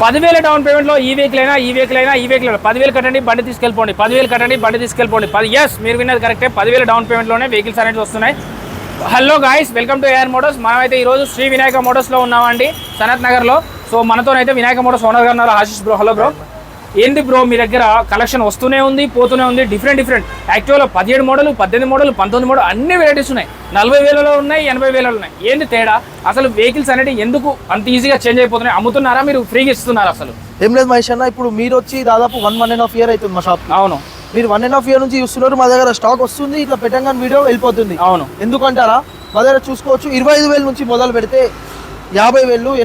10,000 down payment లో ఈ vehicle అయినా 10,000 కట్టండి బండి తీసుకెళ్ళిపోండి, 10,000 కట్టండి బండి తీసుకెళ్ళిపోండి. ఎస్ మీరు విన్నది కరెక్టే, 10,000 డౌన్ పేమెంట్ లోనే వెహికల్స్ అనేవి వస్తున్నాయి. Hello guys, welcome to AR motors. మనమైతే ఈ రోజు శ్రీ వినాయక మోటార్స్ లో ఉన్నామండి, సనత్ నగర్ లో. సో మనతోనైతే వినాయక మోటార్స్ ఓనర్ గారు ఉన్నారు, ఆశీష్ బ్రో. Hello bro. ఏంటి బ్రో మీ దగ్గర కలెక్షన్ వస్తూనే ఉంది పోతూనే ఉంది, డిఫరెంట్ యాక్చువల్గా 17 మోడల్ 18 మోడల్ 19 మోడల్ అన్ని వెరైటీస్ ఉన్నాయి. 40,000లో ఉన్నాయి, 80,000లో ఉన్నాయి. ఏంటి తేడా అసలు? వెహికల్స్ అనేది ఎందుకు అంత ఈజీగా చేంజ్ అయిపోతున్నాయి? అమ్ముతున్నారా మీరు, ఫ్రీగా ఇస్తున్నారా? అసలు ఏం లేదు మహేష్ అన్న, ఇప్పుడు మీరు వచ్చి దాదాపు 1.5 year అవుతుంది మా షాప్. అవును, మీరు 1.5 year నుంచి చూస్తున్నారు. మా దగ్గర స్టాక్ వస్తుంది, ఇట్లా పెట్టంగానే వీడియో వెళ్ళిపోతుంది. అవును, ఎందుకంటారా? మా దగ్గర చూసుకోవచ్చు 25,000 నుంచి మొదలు పెడితే 50,000,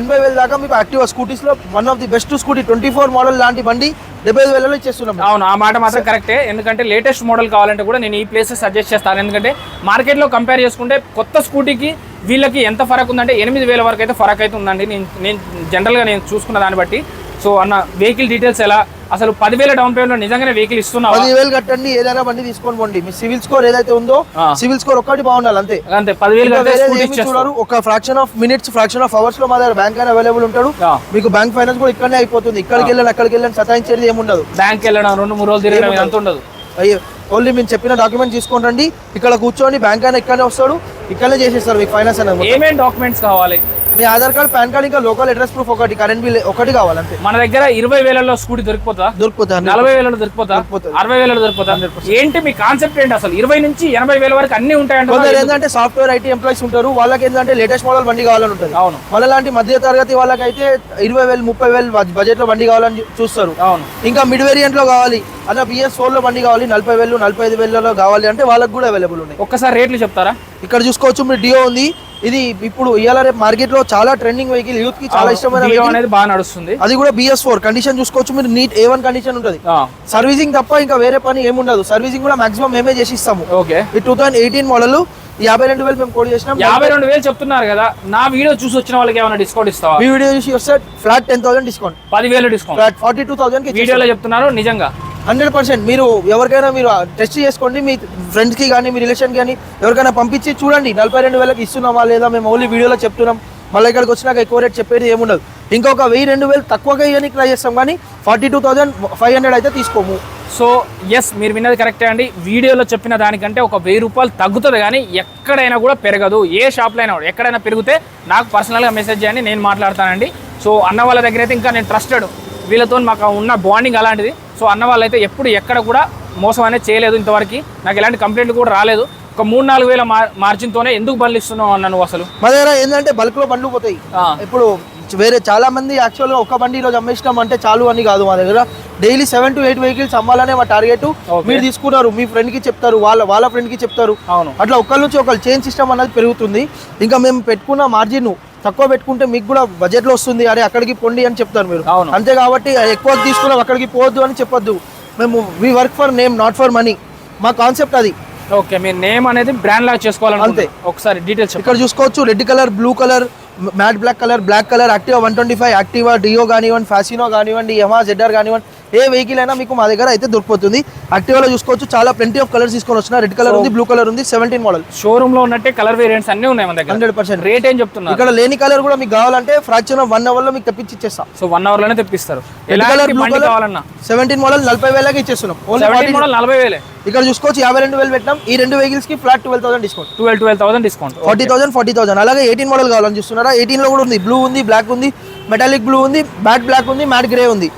80,000 దాకా మీకు యాక్టివా స్కూటీస్ లో one of the best scooty 24 model లాంటి బండి 75,000లో ఇచ్చేస్తున్నాం. అవును, ఆ మాట మాత్రం కరెక్టే. ఎందుకంటే లేటెస్ట్ మోడల్ కావాలంటే కూడా నేను ఈ ప్లేసెస్ సజెస్ట్ చేస్తాను. ఎందుకంటే మార్కెట్లో కంపేర్ చేసుకుంటే కొత్త స్కూటీకి వీళ్ళకి ఎంత ఫరక్ ఉందంటే 8,000 వరకు అయితే ఫరక్ అయితే ఉందండి. నేను జనరల్గా నేను చూసుకున్న దాన్ని బట్టి. సో అన్న వెహికల్ డీటెయిల్స్ ఎలా? అసలు 10,000 డౌన్ పేమెంట్ లో నిజంగానే వెహికల్ ఇస్తున్నా? 10,000 కట్టండి, ఏదైనా బండి తీసుకొని పోండి. మీ సివిల్ స్కోర్ ఏదైతే ఉందో సివిల్ స్కోర్ ఒక్కటి బాగుండాలి అంతే. 10,000 చూడారు. ఒక fraction of minutes, fraction of hours లో మా దగ్గర బ్యాంక్ అయినా అవైలబుల్ ఉంటాడు. మీకు బ్యాంక్ ఫైనాన్స్ కూడా ఇక్కడనే అయిపోతుంది. ఇక్కడికి వెళ్ళండి అక్కడికి వెళ్ళండి సతాయించేది ఏముండదు. బ్యాంక్ వెళ్ళడం 2-3 రోజులు తిరగడం అంత ఉండదు. అయ్యో, ఓన్లీ మేము చెప్పిన డాక్యుమెంట్ తీసుకోండి, ఇక్కడ కూర్చోండి, బ్యాంక్ అయినా ఇక్కడనే వస్తాడు, ఇక్కడనే చేసేస్తారు మీకు ఫైనాన్స్ అనేది. ఏమేమి డాక్యుమెంట్స్ కావాలి? మీ ఆధార్ కార్డ్, పాన్ కార్డ్, ఇంకా లోకల్ అడ్రస్ ప్రూఫ్ ఒకటి, కరెంట్ బిల్ ఒకటి కావాలంటే. మన దగ్గర 20,000లో స్కూటీ దొరికిపోతా? 40,000లో దొరికిపోతా? 60,000లో దొరికిపోతా? ఏంటి మీ కాన్సెప్ట్ ఏంటి అసలు? 20 నుంచి 80,000 వరకు అన్ని ఉంటాయంటే ఏంటంటే సాఫ్ట్వేర్ ఐటీ ఎంప్లాయీస్ ఉంటారు, వాళ్ళకి ఏంటంటే లేటెస్ట్ మోడల్ బండి కావాలని ఉంటుంది. అవును, వాళ్ళ లాంటి మధ్య తరగతి వాళ్ళకైతే 20,000, 30,000 బడ్జెట్ లో బండి కావాలని చూస్తారు. అవును, ఇంకా మిడ్ వేరియంట్ లో కావాలి అన్న, BS4 లో బండి కావాలి, 40,000, 45,000లో కావాలి అంటే వాళ్ళకి కూడా అవైలబుల్ ఉన్నాయి. ఒక్కసారి రేట్లు చెప్తారా? ఇక్కడ చూసుకోవచ్చు మీరు డియో ఉంది. ఇది ఇప్పుడు ఇవాళ రేపు మార్కెట్ లో చాలా ట్రెండింగ్ వెహికల్, యూత్ కి చాలా ఇష్టమైన అనేది బాగా నడుస్తుంది. అది కూడా BS4 కండిషన్ చూసుకోవచ్చు మీరు, నీట్ A1 కండిషన్ ఉంటుంది. సర్వీసింగ్ తప్ప ఇంకా వేరే పని ఏముండదు. సర్వీసింగ్ కూడా మాక్సిమం మేమే చేసి ఇస్తాము. ఓకే, ఈ 2018 మోడల్ 52,000 మేము కోడ్ చేసినాం. 52,000 చెప్తున్నారు కదా, నా వీడియో చూసి వచ్చిన వాళ్ళకి ఏమైనా డిస్కౌంట్ ఇస్తావా? మీ వీడియో చూసి వస్తే ఫ్లాట్ 10,000 డిస్కౌంట్, 10,000 డిస్కౌంట్, ఫ్లాట్ 42,000 వీడియోలో చెప్తున్నారు. నిజంగా 100% మీరు ఎవరికైనా మీరు టెస్ట్ చేసుకోండి, మీ ఫ్రెండ్స్ కి కానీ మీ రిలేషన్ కానీ ఎవరికైనా పంపించి చూడండి 42,000 ఇస్తున్నామా లేదా. మేము ఓన్లీ వీడియోలో చెప్తున్నాం, మళ్ళీ ఇక్కడికి వచ్చినాక ఎక్కువ రేట్ చెప్పేది ఏముండదు. ఇంకొక 1,000-2,000 తక్కువగా ఇవ్వడానికి ట్రై చేస్తాం, కానీ 42,500 అయితే తీసుకోము. సో ఎస్, మీరు విన్నది కరెక్టే అండి. వీడియోలో చెప్పిన దానికంటే ఒక 1,000 రూపాయలు తగ్గుతుంది, కానీ ఎక్కడైనా కూడా పెరగదు. ఏ షాప్లో అయినా ఎక్కడైనా పెరిగితే నాకు పర్సనల్గా మెసేజ్ చేయండి, నేను మాట్లాడతానండి. సో అన్న వాళ్ళ దగ్గర అయితే ఇంకా నేను ట్రస్టెడ్, వీళ్ళతో మాకు ఉన్న బాండింగ్ అలాంటిది. సో అన్న వాళ్ళైతే ఎప్పుడు ఎక్కడ కూడా మోసం అనేది చేయలేదు ఇంతవరకు. నాకు ఎలాంటి కంప్లైంట్ కూడా రాలేదు. ఒక 3-4 వేల మార్జిన్తోనే ఎందుకు బండ్లు ఇస్తున్నావు అన్న నువ్వు? అసలు మా దగ్గర ఏంటంటే బల్క్ లో బండ్లు పోతాయి. ఇప్పుడు వేరే చాలా మంది యాక్చువల్గా ఒక బండి ఈరోజు అమ్మేసినాం అంటే చాలు అని కాదు. మా దగ్గర డైలీ 7 to 8 వెహికల్స్ అమ్మాలనే మా టార్గెట్. మీరు తీసుకున్నారు, మీ ఫ్రెండ్ కి చెప్తారు, వాళ్ళ ఫ్రెండ్ కి చెప్తారు. అట్లా ఒకళ్ళ నుంచి ఒకళ్ళు చైన్ సిస్టమ్ అనేది పెరుగుతుంది. ఇంకా మేము పెట్టుకున్న మార్జిన్ తక్కువ పెట్టుకుంటే మీకు కూడా బడ్జెట్ లో వస్తుంది. అరే అక్కడికి పొండి అని చెప్తారు మీరు, అంతే. కాబట్టి ఎక్కువ తీసుకున్నాం అక్కడికి పోవద్దు అని చెప్పొద్దు. మేము we work for name, not for money. మా కాన్సెప్ట్ అది. ఓకే, మీ నేమ్ అనేది బ్రాండ్ లాగా చేసుకోవాలి అంతే. ఒకసారి డీటెయిల్స్ ఇక్కడ చూసుకోవచ్చు. Red colour, blue colour, matte black colour, black colour, Activa 125, Activa Dio కానివ్వండి, ఫాసినో కానివ్వండి, యమహా ZR కానివ్వండి, ఏ వెహికల్ అయినా మీకు మా దగ్గర అయితే దొరికిపోతుంది. యాక్టివాలో చూసుకోవచ్చు చాలా ప్lenty ఆఫ్ కలర్స్ తీసుకొని వచ్చిన. రెడ్ కలర్ ఉంది, బ్లూ కలర్ ఉంది, 17 మోడల్. షోరూమ్ లో ఉన్నట్టే కలర్ వేరియంట్స్ అన్ని ఉన్నాయి మన దగ్గర. 100%. రేట్ ఏం చెప్తున్నారు? ఇక్కడ లేని కలర్ కూడా మీకు కావాలంటే ఫ్రాక్షన్ ఆఫ్ 1 hour లో మీకు తెప్పించి ఇచ్చేస్తాం. సో 1 hour లోనే తెప్పిస్తారు. రెడ్ కలర్, బ్లూ కలర్ కావాలన్నా 17 మోడల్ 40,000కి ఇచ్చేస్తున్నాం. 17 మోడల్ 40,000. ఇక్కడ చూసుకోవచ్చు 52,000 పెట్టినాం. ఈ 2 వెహికల్స్ కి ఫ్లాట్ 12,000 డిస్కౌంట్. 12,000 డిస్కౌంట్, 40,000. అలాగే 18 మోడల్ కావాలని చూస్తున్నారా? 18 లో కూడా ఉంది. బ్లూ ఉంది, బ్లాక్ ఉంది, మెటాలిక్ బ్లూ ఉంది, మ్యాట్ బ్లాక్ ఉంది, మ్యాట్ గ్రే ఉంది.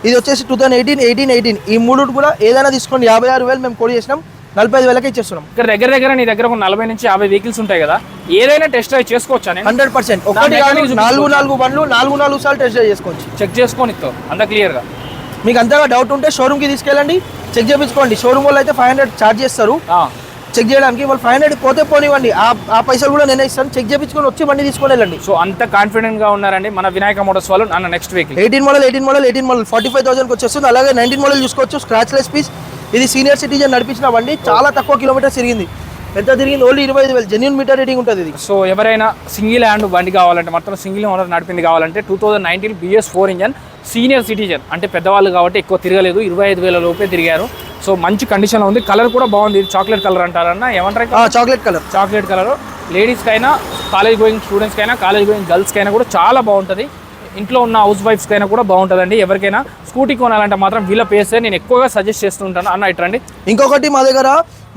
ఇది వచ్చేసి 2018 ఈ మూడు కూడా ఏదైనా తీసుకోండి. 56,000 మేము కోడ్ చేసినాం, 45,000కి ఇచ్చేస్తున్నాం. ఇక్కడ దగ్గర నీ దగ్గర 40 నుంచి 50 వెహికల్స్ ఉంటాయి కదా, ఏదైనా టెస్ట్ డ్రైవ్ చేసుకోవచ్చా? 100%. ఒకటి 4 బండ్లు 4 సార్లు టెస్ట్ డ్రైవ్ చేసుకోవచ్చు. చెక్ చేసుకొని అంత క్లియర్ గా. మీకు అంతగా డౌట్ ఉంటే షోరూమ్ కి తీసుకెళ్ళండి, చెక్ చేయించుకోండి. షోరూమ్ వాళ్ళు అయితే 500 ఛార్జ్ చేస్తారు చెక్ చేయడానికి. వాళ్ళు 500 పోతే పోనివ్వండి, ఆ పైసలు కూడా నేనే ఇస్తాను. చెక్ చేయించుకొని వచ్చి బండి తీసుకొని వెళ్ళండి. సో అంత కాన్ఫిడెంట్ గా ఉన్నారండి మన వినాయక మోటార్స్ వాళ్ళు. అన్న నెక్స్ట్ వెహికల్ 18 మోడల్ 45,000కి వచ్చేస్తుంది. అలాగే 19 మోడల్ చూసుకోవచ్చు, స్క్రాచ్ లెస్ పీస్. ఇది సీనియర్ సిటిజన్ నడిపించిన బండి, చాలా తక్కువ కిలోమీటర్స్ తిరిగింది. ఎంత తిరిగింది? ఓన్లీ 25,000. జెన్యూన్ మీటర్ రేటింగ్ ఉంటుంది ఇది. సో ఎవరైనా సింగిల్ హ్యాండ్ బండి కావాలంటే, మొత్తం సింగిల్ ఓనర్ నడిపింది కావాలంటే 2019 BS4 ఇంజన్, సీనియర్ సిటిజన్ అంటే పెద్దవాళ్ళు కాబట్టి ఎక్కువ తిరగలేదు, 25,000 లోపే తిరిగారు. సో మంచి కండిషన్లో ఉంది. కలర్ కూడా బాగుంది. చాక్లెట్ కలర్ అంటారన్న, ఏమంటారు? Chocolate colour. లేడీస్కైనా, కాలేజ్ గోయింగ్ స్టూడెంట్స్కైనా, కాలేజ్ గోయింగ్ గర్ల్స్కైనా కూడా చాలా బాగుంటుంది. ఇంట్లో ఉన్న హౌస్ వైఫ్స్కైనా కూడా బాగుంటుందండి. ఎవరికైనా స్కూటీ కొనాలంటే మాత్రం వీళ్ళ పేసే నేను ఎక్కువగా సజెస్ట్ చేస్తూ ఉంటాను అన్న. ఇట్రండి. ఇంకొకటి మా దగ్గర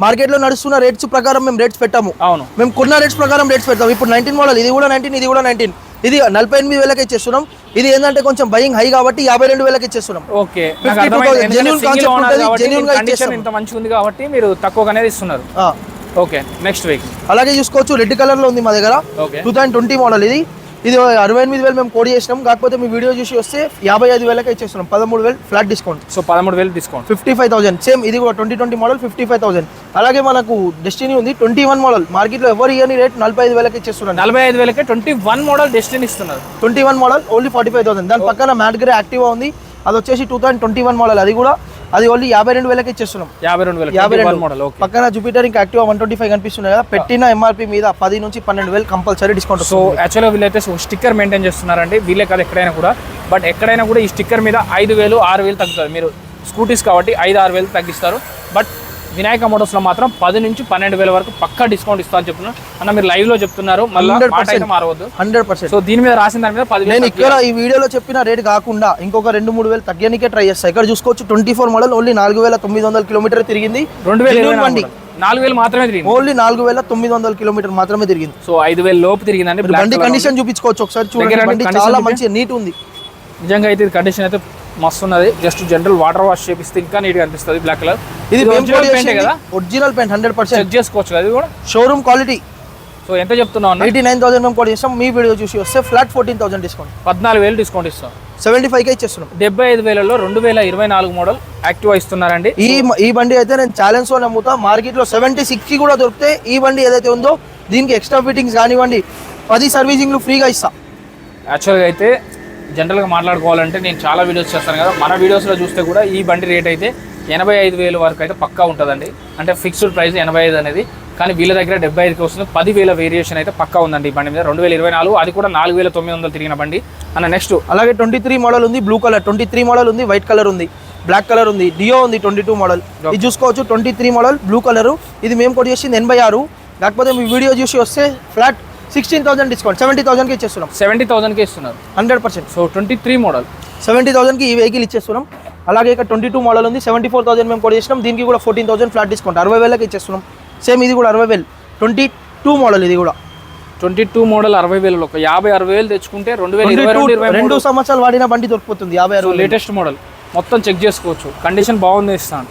మార్కెట్లో నడుస్తున్న రేట్స్ ప్రకారం మేము రేట్స్ పెట్టాము. అవును, మేము కొన్న రేట్స్ ప్రకారం రేట్స్ పెడతాం. ఇప్పుడు 19 మోడల్, ఇది కూడా 19, ఇది కూడా 19, ఇది 48,000కి ఇచ్చేస్తున్నాం. ఇది ఏంటంటే కొంచెం బయింగ్ హై కాబట్టి 52,000కి ఇచ్చేస్తున్నాం. ఓకే, జెన్యూన్ కాన్సెప్ట్ ఉంటుంది, జెన్యూన్ గా ఇచ్చేస్తాం. ఇంత మంచిగా ఉంది కాబట్టి మీరు తక్కువగానే ఇస్తున్నారు. ఓకే, నెక్స్ట్ వెహికల్ అలాగే చూసుకోవచ్చు, రెడ్ కలర్ లో ఉంది మా దగ్గర. 2020 మోడల్ ఇది. ఇది 68,000 మేము కోడ్ చేసినాం. కాకపోతే మీ వీడియో చూసి వస్తే 55,000కి ఇచ్చేస్తున్నాం. 13,000 flat discount. So 13,000 discount. 55,000 same. ఇది కూడా 2020 మోడల్ 55,000. అలాగే మనకు డెస్టినీ ఉంది 21 మోడల్. మార్కెట్ లో ఎవరు ఇయర్ని రేట్ 45,000కి ఇచ్చేస్తున్నారు. 45,000కి 21 మోడల్ డెస్టినీ ఇస్తున్నారు. 21 మోడల్ ఓన్లీ 45,000. దాని పక్కన మ్యాట్ గ్రే యాక్టివా ఉంది, అది వచ్చేసి 2021 మోడల్. అది ఓన్లీ 52,000కి ఇచ్చేస్తున్నాం. 52,000 మోడల్. పక్కన జూపిటర్ ఇంకా యాక్టివా 125 కనిపిస్తున్నాయి కదా. పెట్టిన ఎంఆర్పి మీద 10 నుంచి 12,000 కంపల్సరీ డిస్కౌంట్. సో యాక్చువల్గా వీళ్ళైతే స్టిక్కర్ మెయింటైన్ చేస్తున్నారండి. వీళ్ళే కాదు ఎక్కడైనా కూడా, బట్ ఎక్కడైనా కూడా ఈ స్టిక్కర్ మీద 5,000 6,000 తగ్గుతుంది. మీరు స్కూటీస్ కాబట్టి 5-6,000 తగ్గిస్తారు. బట్ వినాయక మోటార్స్లో మాత్రం 10 నుంచి 12,000 వరకు పక్కా డిస్కౌంట్ ఇస్తా అని చెప్తున్నారు అన్న. మీరు లైవ్ లో చెప్తున్నారు, మళ్ళీ మారవద్దు. 100%. సో దీని మీద రాసిన దాని మీద 10,000. నేను ఇక్కడ ఈ వీడియోలో చెప్పిన రేట్ కాకుండా ఇంకొక 2-3,000 తగ్గడానికే ట్రై చేస్తాను. ఇక్కడ చూసుకోవచ్చు 24 మోడల్ ఓన్లీ 4,900 కిలోమీటర్ తిరిగింది. 4,000 మాత్రమే తిరిగింది. ఓన్లీ 4,900 కిలోమీటర్ మాత్రమే తిరిగింది. సో 5,000 లోపు తిరిగిందండి. బండి కండిషన్ చూపించుకోవచ్చు ఒకసారి, చూడండి. బండి చాలా మంచి నీట్ ఉంది. నిజంగా అయితే కండిషన్ అయితే మస్తు ఉన్నది. జస్ట్ జనరల్ వాటర్ వాష్ చేపిస్తే ఇంకా నీట్ గా అనిపిస్తుంది. Black colour. ఇది ఒరిజినల్ పెయింట్ 100% చెక్ చేసుకోవచ్చు. అది కూడా షోరూమ్ క్వాలిటీ. సో ఎంత చెప్తున్నావు? 89,000 మేము కోడ్ చేస్తాం. మీ వీడియో చూసి వస్తే ఫ్లాట్ 14,000 డిస్కౌంట్. 14,000 డిస్కౌంట్ ఇస్తాం. 75కే ఇచ్చేస్తున్నాం. 75,000లో 2024 మోడల్ యాక్టివా ఇస్తున్నారండి. ఈ బండి అయితే నేను ఛాలెంజ్ తో నమ్ముతా. మార్కెట్ లో 76 కి కూడా దొరికితే ఈ బండి ఏదైతే ఉందో దీనికి ఎక్స్ట్రా ఫిట్టింగ్స్ కానివ్వండి, 10 సర్వీసింగ్లు ఫ్రీగా ఇస్తా. యాక్చువల్గా అయితే జనరల్గా మాట్లాడుకోవాలంటే నేను చాలా వీడియోస్ చేస్తాను కదా, మన వీడియోస్లో చూస్తే కూడా ఈ బండి రేట్ అయితే 85,000 వరకు అయితే పక్కా ఉంటుందండి. అంటే ఫిక్స్డ్ ప్రైస్ 85 అనేది. కానీ వీళ్ళ దగ్గర 75కి వస్తుంది. 10,000 వేరియేషన్ అయితే పక్కా ఉందండి ఈ బండి మీద. 2024, అది కూడా 4,900 తిరిగిన బండి అన్న. నెక్స్ట్ అలాగే 23 మోడల్ ఉంది, బ్లూ కలర్. 23 మోడల్ ఉంది, వైట్ కలర్ ఉంది, బ్లాక్ కలర్ ఉంది. డియో ఉంది 22 మోడల్. ఇది చూసుకోవచ్చు 23 మోడల్ బ్లూ కలర్. ఇది మేము కూడా చేసింది 86. కాకపోతే మీ వీడియో చూసి వస్తే ఫ్లాట్ 16,000 డిస్కౌంట్. 70,000కి ఇచ్చేస్తున్నాం. 70,000కి ఇస్తున్నారు 100%. సో 23 మోడల్ 70,000కి ఈ వెహికల్ ఇచ్చేస్తున్నాం. అలాగే ఇక్కడ 22 మోడల్ ఉంది, 74,000 మేము కూడా చేసినాం. దీనికి కూడా 14,000 ఫ్లాట్ డిస్కౌంట్. 60,000కి ఇచ్చేస్తున్నాం. సేమ్ ఇది కూడా 60,000. 22 మోడల్. ఇది కూడా 22 మోడల్ 60,000. ఒక 50-60,000 తెచ్చుకుంటే 2022 సంవత్సరాలు వాడిన బండి దొరికిపోతుంది. 50-60,000 లేటెస్ట్ మోడల్. మొత్తం చెక్ చేసుకోవచ్చు. కండిషన్ బాగుంది ఇస్తాను.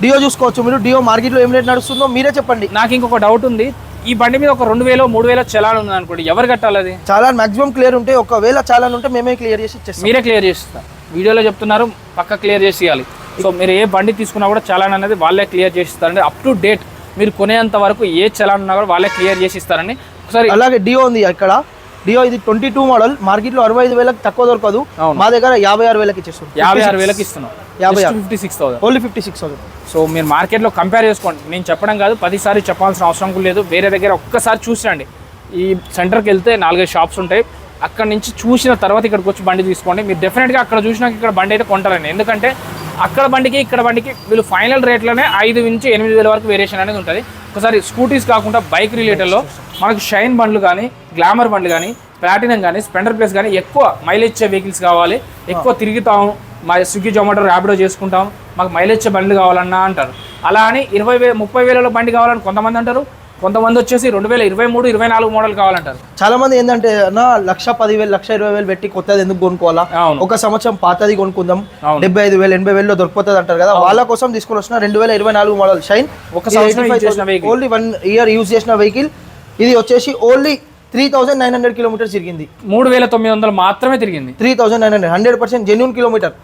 డియో చూసుకోవచ్చు మీరు. డియో మార్కెట్లో ఏం రేట్ నడుస్తుందో మీరే చెప్పండి. నాకు ఇంకొక డౌట్ ఉంది. ఈ బండి మీద ఒక 2,000-3,000 చలాన్ ఉంది అనుకోండి, ఎవరు కట్టాలి? అది చాలా మాక్సిమం క్లియర్ ఉంటే, ఒకవేళ చాలాన్ ఉంటే మేమే క్లియర్ చేసి ఇచ్చేస్తాం. మీరే క్లియర్ చేస్తారు. వీడియోలో చెప్తున్నారు పక్క క్లియర్ చేసి ఇవ్వాలి. సో మీరు ఏ బండి తీసుకున్నా కూడా చలాన్ అనేది వాళ్ళే క్లియర్ చేసి ఇస్తారండి. అప్ టు డేట్ మీరు కొనేంత వరకు ఏ చలాన్ ఉన్నా కూడా వాళ్ళే క్లియర్ చేసి ఇస్తారండి. ఒకసారి అలాగే డియో ఉంది ఇక్కడ. డియో ఇది 22 మోడల్. మార్కెట్లో 65,000 తక్కువ దొరకదు. మా దగ్గర 56,000కి ఇచ్చేస్తాం. 56,000కి ఇస్తున్నాం. 56,000 ఓన్లీ 56,000. సో మీరు మార్కెట్లో కంపేర్ చేసుకోండి. నేను చెప్పడం కాదు, 10 సార్లు చెప్పాల్సిన అవసరం కూడా లేదు. వేరే దగ్గర ఒక్కసారి చూసిరండి. ఈ సెంటర్కి వెళ్తే 4-5 షాప్స్ ఉంటాయి. అక్కడ నుంచి చూసిన తర్వాత ఇక్కడికి వచ్చి బండి తీసుకోండి. మీరు డెఫినెట్గా అక్కడ చూసినాక ఇక్కడ బండి అయితే కొంటారండి. ఎందుకంటే అక్కడ బండికి ఇక్కడ బండికి వీళ్ళు ఫైనల్ రేట్లోనే 5 నుంచి 8,000 వరకు వేరియేషన్ అనేది ఉంటుంది. ఒకసారి స్కూటీస్ కాకుండా బైక్ రిలేటెడ్లో మనకు షైన్ బండ్లు కానీ, గ్లామర్ బండ్లు కానీ, ప్లాటినం కానీ, స్ప్లెండర్ ప్లస్ కానీ ఎక్కువ మైలేజ్ ఇచ్చే వెహికల్స్ కావాలి, ఎక్కువ తిరుగుతాము, మా స్విగ్గీ జొమాటో ర్యాపిడో చేసుకుంటాం, మాకు మైలేజ్ ఇచ్చే బండ్లు కావాలన్నా అంటారు. అలా అని 20,000-30,000 బండి కావాలని కొంతమంది అంటారు. కొంతమంది వచ్చేసి 2023-24 మోడల్ కావాలంటారు. చాలా మంది ఏంటంటే 1,10,000 1,20,000 పెట్టి కొత్తది ఎందుకు కొనుక్కోవాలా, ఒక సంవత్సరం పాతది కొనుక్కుందాం, 75,000 80,000లో దొరికిపోతుంది అంటారు కదా. వాళ్ళ కోసం తీసుకొని వచ్చిన 2024 మోడల్ షైన్. ఒక సంవత్సరం ఓన్లీ 1 ఇయర్ యూజ్ చేసిన వెహికల్. ఇది వచ్చేసి ఓన్లీ 3,900 కిలోమీటర్స్ తిరిగింది. 3,900 మాత్రమే తిరిగింది. 3,900 100% జెన్యూన్ కిలోమీటర్.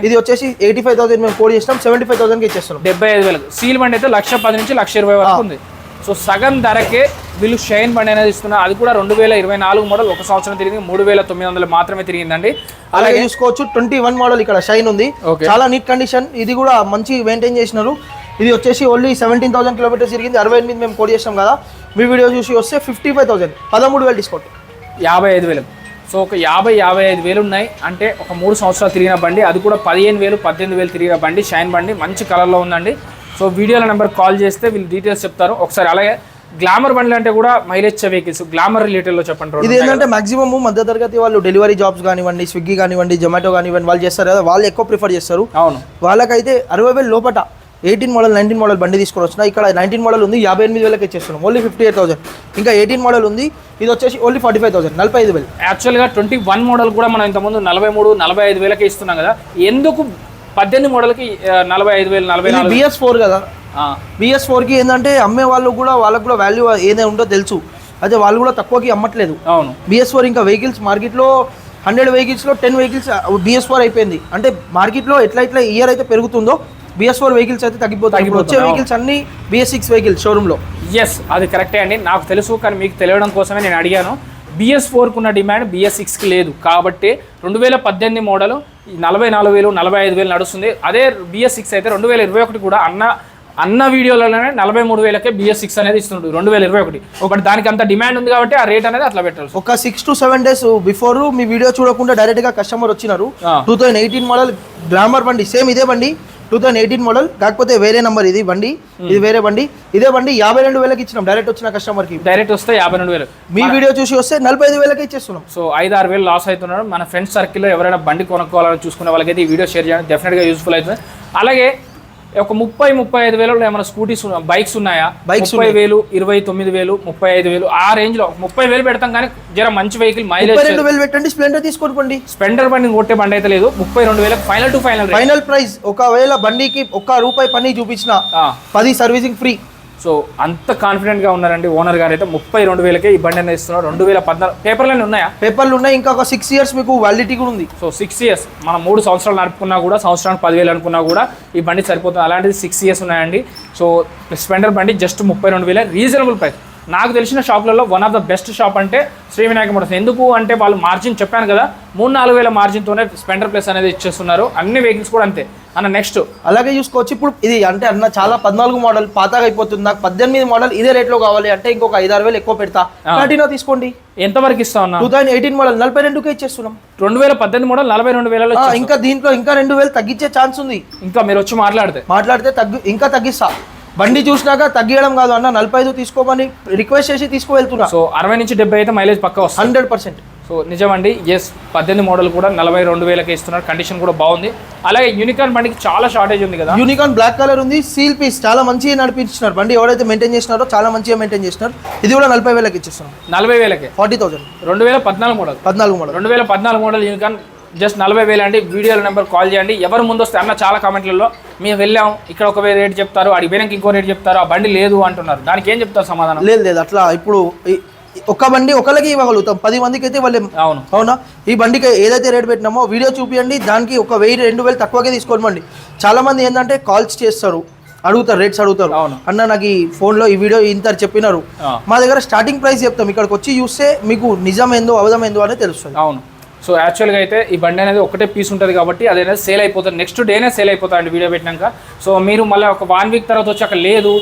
ఇది వచ్చేసి 85,000 మేము కోడ్ చేస్తాం. 75,000కి ఇచ్చేస్తాం. 75,000 సీల్ బండి అయితే 1,10,000 నుంచి 1,20,000 వరకు ఉంది. సో సగం ధరకే వీళ్ళు షైన్ బండి అనేది ఇస్తున్నారు. అది కూడా 2024 మోడల్. ఒక సంవత్సరం తిరిగి 3,900 మాత్రమే తిరిగిందండి. అలాగే చూసుకోవచ్చు 21 మోడల్ ఇక్కడ షైన్ ఉంది. చాలా నీట్ కండిషన్. ఇది కూడా మంచి మెయింటైన్ చేసినారు. ఇది వచ్చేసి ఓన్లీ 17,000 కిలోమీటర్స్ తిరిగింది. 68 మేము కోడ్ చేస్తాం కదా. మీ వీడియో చూసి వస్తే 55,000 13,000 డిస్కౌంట్. 55,000. సో ఒక 50-55,000 ఉన్నాయి అంటే ఒక 3 సంవత్సరాలు తిరిగిన బండి. అది కూడా 15,000-18,000 తిరిగిన బండి. షైన్ బండి మంచి కలర్లో ఉందండి. సో వీడియోల నెంబర్ కాల్ చేస్తే వీళ్ళు డీటెయిల్స్ చెప్తారు. ఒకసారి అలాగే గ్లామర్ బండ్లు అంటే కూడా మైలేజ్ వెహికల్స్ గ్లామర్ రిలేటెడ్ లో చెప్పండి. ఇది ఏంటంటే మాక్సిమం మధ్య తరగతి వాళ్ళు డెలివరీ జాబ్స్ కానివ్వండి, స్విగ్గీ కానివ్వండి, జొమాటో కానివ్వండి, వాళ్ళు చేస్తారు కదా, వాళ్ళు ఎక్కువ ప్రిఫర్ చేస్తారు. అవును, వాళ్ళకైతే 60,000 లోపట 18 మోడల్ 19 మోడల్ బండి తీసుకొని వచ్చిన. ఇక్కడ 19 మోడల్ ఉంది 58,000 ఇచ్చేస్తున్నాం, ఓన్లీ 58,000. ఇంకా 18 మోడల్ ఉంది, ఇది వచ్చేసి ఓన్లీ 45,000, 45,000. యాక్చువల్గా 21 మోడల్ కూడా మనం ఇంతకుముందు 43-45,000 ఇస్తున్నాం కదా, ఎందుకు 18 మోడల్కి 45,000 44,000? BS4 కదా, BS4కి ఏంటంటే అమ్మే వాళ్ళకు కూడా వాల్యూ ఏదైనా ఉందో తెలుసు, అదే వాళ్ళు కూడా తక్కువకి అమ్మట్లేదు. అవును, BS4 ఇంకా వెహికల్స్ మార్కెట్లో 100 వెహికల్స్లో 10 వెహికల్స్ BS4 అయిపోయింది. అంటే మార్కెట్లో ఎట్లా ఇయర్ అయితే పెరుగుతుందో BS4 వెహికల్స్ అయితే తగ్గిపోతాయి. వచ్చే వెహికల్స్ అన్ని BS6 వెహికల్స్ షోరూంలో. ఎస్, అది కరెక్టే అండి, నాకు తెలుసు, కానీ మీకు తెలియడం కోసమే నేను అడిగాను. BS4కు ఉన్న డిమాండ్ BS6కి లేదు కాబట్టి 2018 మోడల్ 44,000 45,000 నడుస్తుంది. అదే BS6 అయితే 2021 కూడా అన్న వీడియోలలోనే 43,000కే BS6 అనేది ఇస్తుంది 2021. బట్ దానికి అంత డిమాండ్ ఉంది కాబట్టి ఆ రేట్ అనేది అట్లా పెట్టాలి. ఒక 6 to 7 days before me video చూడకుండా డైరెక్ట్ గా కస్టమర్ వచ్చినారు. 2018 మోడల్ గ్లామర్ బండి, సేమ్ ఇదే బండి 2018 మోడల్, కాకపోతే వేరే నంబర్, ఇది బండి ఇది వేరే బండి. ఇదే బండి 52,000కి ఇచ్చినాం డైరెక్ట్ వచ్చిన కస్టమర్ కి. డైరెక్ట్ వస్తే 52,000, మీ వీడియో చూసి వస్తే 45,000కి ఇచ్చేస్తున్నాం. సో 5-6,000 లాస్ అవుతున్నారు. మన ఫ్రెండ్స్ సర్కిల్లో ఎవరైనా బండి కొనుక్కోవాలని చూసుకునే వాళ్ళకైతే ఈ వీడియో షేర్ చేయండి, డెఫినెట్గా యూస్ఫుల్ అవుతుంది. అలాగే ఒక 30-35,000 ఏమైనా స్కూటీస్ బైక్స్ ఉన్నాయా? 30,000 29,000 35,000 ఆ రేంజ్ లో 30,000 పెడతాం, కానీ జర మంచి వెహికల్ మైలేజ్ 32,000 పెట్టండి, స్ప్లెండర్ తీసుకోండి. స్ప్లెండర్ బండి కొట్టే బండి అయితే లేదు. 32,000 ఫైనల్ ప్రైస్. ఒకవేళ బండికి ₹1 పని చూపించిన 10 సర్వీసింగ్ ఫ్రీ. సో అంత కాన్ఫిడెంట్ గా ఉన్నారండి ఓనర్ గారు అయితే. 32,000కే ఈ బండి అనేది ఇస్తున్నారు. 2014 పేపర్లు ఉన్నాయా? పేపర్లు ఉన్నాయి, ఇంకా ఒక 6 years మీకు వ్యాలిడిటీ కూడా ఉంది. సో 6 years మనం 3 సంవత్సరాలు నడుపుకున్నా కూడా, సంవత్సరానికి 10,000 అనుకున్నా కూడా ఈ బండి సరిపోతుంది. అలాంటిది 6 years ఉన్నాయండి. సో స్ప్లెండర్ బండి జస్ట్ 32,000, రీజనబుల్ ప్రైస్. నాకు తెలిసిన షాపులలో one of the best shop అంటే శ్రీ వినాయక మోటార్స్. ఎందుకు అంటే వాళ్ళు మార్జిన్ చెప్పాను కదా, 3-4 వేల మార్జిన్తోనే స్ప్లెండర్ ప్లస్ అనేది ఇచ్చేస్తున్నారు. అన్ని వెహికల్స్ కూడా అంతే అన్న. నెక్స్ట్ అలాగే చూసుకోవచ్చు. ఇప్పుడు ఇది అంటే అన్న చాలా 14 మోడల్ పాతగా అయిపోతుంది, నాకు 18 మోడల్ ఇదే రేట్లో కావాలి అంటే ఇంకొక 5-6 ఎక్కువ పెడతా, ప్లాటినా తీసుకోండి. ఎంతవరకు ఇస్తా ఉన్నా? 2018 మోడల్ 42కే ఇచ్చేస్తున్నాం. 2018 మోడల్ 42,000. ఇంకా దీంట్లో ఇంకా 2,000 తగ్గించే ఛాన్స్ ఉంది. ఇంకా మీరు వచ్చి మాట్లాడితే ఇంకా తగ్గిస్తా. బండి చూసినాక తగ్గియడం కాదు అన్న, 45 తీసుకోమని రిక్వెస్ట్ చేసి తీసుకువెళ్తున్నా. సో 60-70 అయితే మైలేజ్ పక్కా వస్తుంది 100%. సో నిజమండి, ఎస్ 18 మోడల్ కూడా 42,000కే ఇస్తున్నారు. కండిషన్ కూడా బాగుంది. అలాగే యూనికార్న్ బండికి చాలా షార్టేజ్ ఉంది కదా. యూనికార్న్ బ్లాక్ కలర్ ఉంది, సీల్ పీస్ చాలా మంచిగా నడిపించినారు. బండి ఎవరైతే మెయింటైన్ చేసినారో చాలా మంచిగా మెయింటైన్ చేసినారు. ఇది కూడా 40,000కి ఇచ్చేస్తున్నాం. 40,000కే 40,000. 2014 మోడల్ 2014 మోడల్ యూనికార్న్ జస్ట్ 40,000 అండి. వీడియోల నెంబర్ కాల్ చేయండి. ఎవరు ముందు వస్తే అన్న చాలా కామెంట్లలో మేము వెళ్ళాం, ఇక్కడ ఒక రేట్ చెప్తారు, అడిగిపోయినాక ఇంకో రేట్ చెప్తారు, ఆ బండి లేదు అంటున్నారు. దానికి ఏం చెప్తారు సమాధానం? లేదు అట్లా ఇప్పుడు ఒక బండి ఒకరికి ఇవ్వగలుగుతాం, 10 మందికి అయితే ఇవ్వలేము. అవునా? ఈ బండికి ఏదైతే రేట్ పెట్టినామో వీడియో చూపియండి, దానికి ఒక 1,000-2,000 తక్కువగా తీసుకోమండి. చాలా మంది ఏంటంటే కాల్స్ చేస్తారు, అడుగుతారు, రేట్స్ అడుగుతారు. అన్న నాకు ఈ ఫోన్లో ఈ వీడియో ఇంత చెప్పినారు, మా దగ్గర స్టార్టింగ్ ప్రైస్ చెప్తాం, ఇక్కడికి వచ్చి చూస్తే మీకు నిజం ఏందో అబద్ధం ఏందో అనేది తెలుస్తుంది. అవును. సో యాక్చువల్గా అయితే ఈ బండి అనేది ఒకటే పీస్ ఉంటుంది కాబట్టి అదనేది సేల్ అయిపోతుంది, నెక్స్ట్ డేనే సేల్ అయిపోతుంది వీడియో పెట్టినాక. సో మీరు మళ్ళీ ఒక 1 వీక్ తర్వాత వచ్చి అక్కడ లేదు,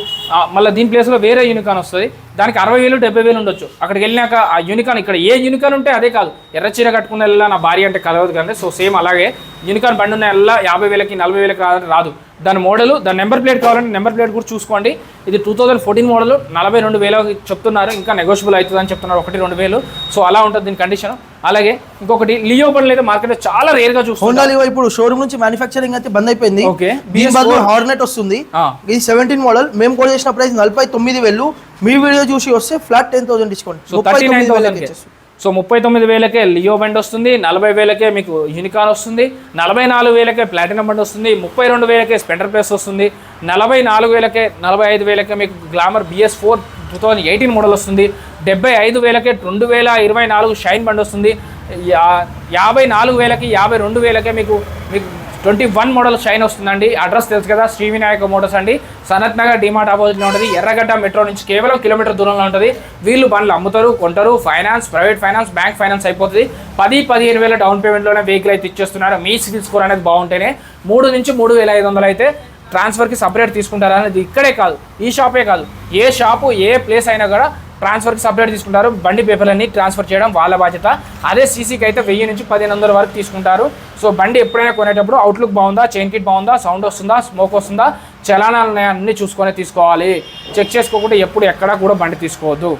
మళ్ళీ దీని ప్లేస్లో వేరే యూనికాన్ వస్తుంది, దానికి 60,000-70,000 ఉండొచ్చు. అక్కడికి వెళ్ళినాక ఆ యూనికాన్ ఇక్కడ ఏ యూనికాన్ ఉంటే అదే కాదు, ఎర్ర చీర కట్టుకున్న వెళ్ళా నా భార్య అంటే కలవదు కానీ. సో సేమ్ అలాగే యూనికాన్ బండి ఉన్న వెళ్ళా 50,000కి 40,000కి రాదు. దాని మోడల్, దాని నెంబర్ ప్లేట్ కావాలంటే నెంబర్ ప్లేట్ కూడా చూసుకోండి. ఇది 2014 మోడల్ 42,000 చెప్తున్నారు, ఇంకా నెగోషియబుల్ అవుతుంది అని చెప్తున్నారు, 1-2,000. సో అలా ఉంటుంది దీని కండిషన్. అలాగే ఇంకొకటి లియో బండ్లు అయితే మార్కెట్లో చాలా రేర్ గా చూస్తాం. ఇప్పుడు షోరూమ్ నుంచి మ్యానుఫ్యాక్చరింగ్ అయితే బంద్ అయిపోయింది. ఓకే, హార్నెట్ వస్తుంది. ఇది 17 మోడల్, మేము కూడా చేసిన ప్రైస్ 49,000. మీ వీడియో చూసి వస్తే ఫ్లాట్ 10,000 డిస్కౌంట్. సో 39,000కే లియో బండి వస్తుంది, 40,000కే మీకు యూనికాన్ వస్తుంది, 44,000కే ప్లాటినం బండి వస్తుంది, 32,000కే స్ప్లెండర్ ప్లస్ వస్తుంది, 44,000కే 45,000కే మీకు గ్లామర్ BS4 2018 మోడల్ వస్తుంది, 75,000కే 2024 షైన్ బండి వస్తుంది, 54,000కి 52,000కే మీకు 21 మోడల్ షైన్ వస్తుందండి. అడ్రస్ తెలుసు కదా, శ్రీ వినాయక మోటార్స్ అండి, సనత్ నగర్ డిమార్ట్ ఆపోజిట్లో ఉంటుంది, ఎర్రగడ్డ మెట్రో నుంచి కేవలం కిలోమీటర్ దూరంలో ఉంటుంది. వీళ్ళు బండ్లు అమ్ముతారు, కొంటారు, finance, private finance, bank finance అయిపోతుంది. 10-15,000 డౌన్ పేమెంట్లోనే వెహికల్ అయితే ఇచ్చేస్తున్నారు. మీ సివిల్ స్కోర్ అనేది బాగుంటేనే 3-3,500 అయితే ట్రాన్స్ఫర్కి సపరేట్ తీసుకుంటారు అనేది ఇక్కడే కాదు, ఈ షాపే కాదు, ఏ షాపు ఏ ప్లేస్ అయినా కూడా ట్రాన్స్ఫర్కి సపరేట్ తీసుకుంటారు. బండి పేపర్లన్నీ ట్రాన్స్ఫర్ చేయడం వాళ్ళ బాధ్యత. అదే సీసీకి అయితే 1000 నుంచి 1500 వరకు తీసుకుంటారు. సో బండి ఎప్పుడైనా కొనేటప్పుడు అవుట్లుక్ బాగుందా, చైన్ కిట్ బాగుందా, సౌండ్ వస్తుందా, స్మోక్ వస్తుందా, చలానాలు అన్నీ చూసుకొని తీసుకోవాలి. చెక్ చేసుకోకుండా ఎప్పుడు ఎక్కడా కూడా బండి తీసుకోవద్దు.